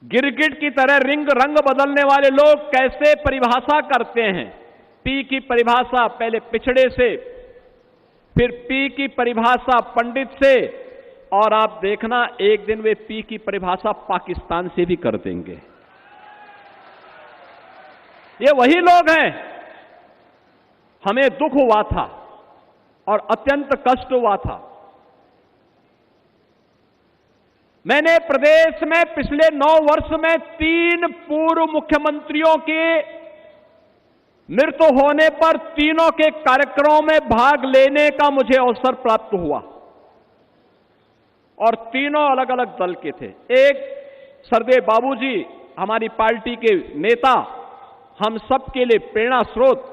गिरगिट की तरह रंग बदलने वाले लोग कैसे परिभाषा करते हैं। पी की परिभाषा पहले पिछड़े से, फिर पी की परिभाषा पंडित से, और आप देखना एक दिन वे पी की परिभाषा पाकिस्तान से भी कर देंगे। ये वही लोग हैं। हमें दुख हुआ था और अत्यंत कष्ट हुआ था। मैंने प्रदेश में पिछले 9 वर्ष में 3 पूर्व मुख्यमंत्रियों के मृत्यु होने पर तीनों के कार्यक्रमों में भाग लेने का मुझे अवसर प्राप्त हुआ, और तीनों अलग अलग दल के थे। एक सरदेव बाबूजी हमारी पार्टी के नेता, हम सबके लिए प्रेरणा स्रोत,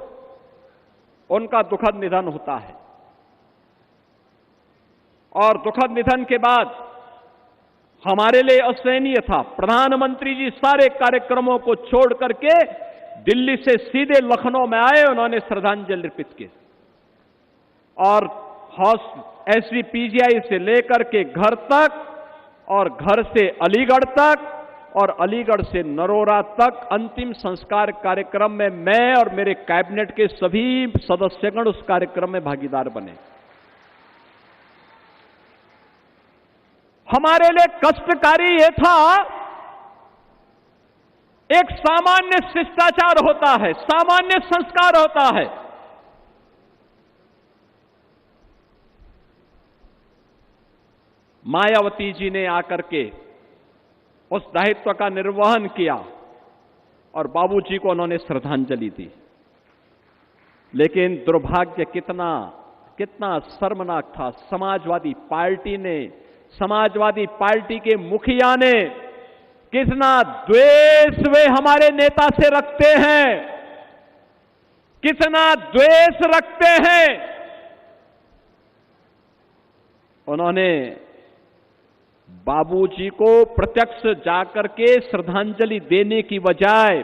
उनका दुखद निधन होता है। और दुखद निधन के बाद हमारे लिए असहनीय था। प्रधानमंत्री जी सारे कार्यक्रमों को छोड़ करके दिल्ली से सीधे लखनऊ में आए, उन्होंने श्रद्धांजलि अर्पित की, और एसजीपीजीआई से लेकर के घर तक, और घर से अलीगढ़ तक, और अलीगढ़ से नरोरा तक अंतिम संस्कार कार्यक्रम में मैं और मेरे कैबिनेट के सभी सदस्यगण उस कार्यक्रम में भागीदार बने। हमारे लिए कष्टकारी यह था, एक सामान्य शिष्टाचार होता है, सामान्य संस्कार होता है। मायावती जी ने आकर के उस दायित्व का निर्वहन किया और बाबूजी को उन्होंने श्रद्धांजलि दी। लेकिन दुर्भाग्य कितना शर्मनाक था। समाजवादी पार्टी के मुखिया ने कितना द्वेष वे हमारे नेता से रखते हैं, कितना द्वेष रखते हैं। उन्होंने बाबूजी को प्रत्यक्ष जाकर के श्रद्धांजलि देने की बजाय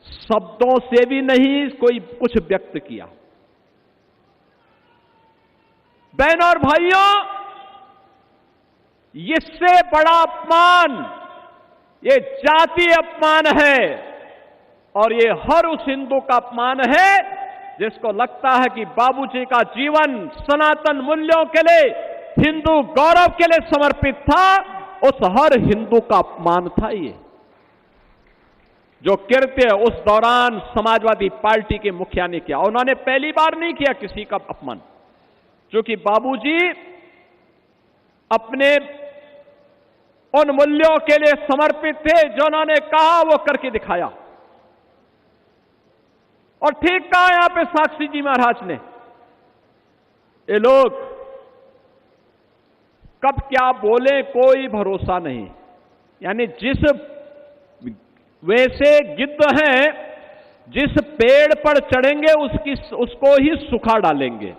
शब्दों से भी नहीं कोई कुछ व्यक्त किया। बहनों और भाइयों, इससे बड़ा अपमान ये जातीय अपमान है, और ये हर उस हिंदू का अपमान है जिसको लगता है कि बाबूजी का जीवन सनातन मूल्यों के लिए, हिंदू गौरव के लिए समर्पित था। उस हर हिंदू का अपमान था ये, जो कृत्य उस दौरान समाजवादी पार्टी के मुखिया ने किया। उन्होंने पहली बार नहीं किया किसी का अपमान, क्योंकि बाबूजी अपने उन मूल्यों के लिए समर्पित थे जो उन्होंने कहा वो करके दिखाया। और ठीक कहा यहां पे साक्षी जी महाराज ने, ये लोग कब क्या बोले कोई भरोसा नहीं। यानी जिस वैसे गिद्ध हैं, जिस पेड़ पर चढ़ेंगे उसको ही सुखा डालेंगे।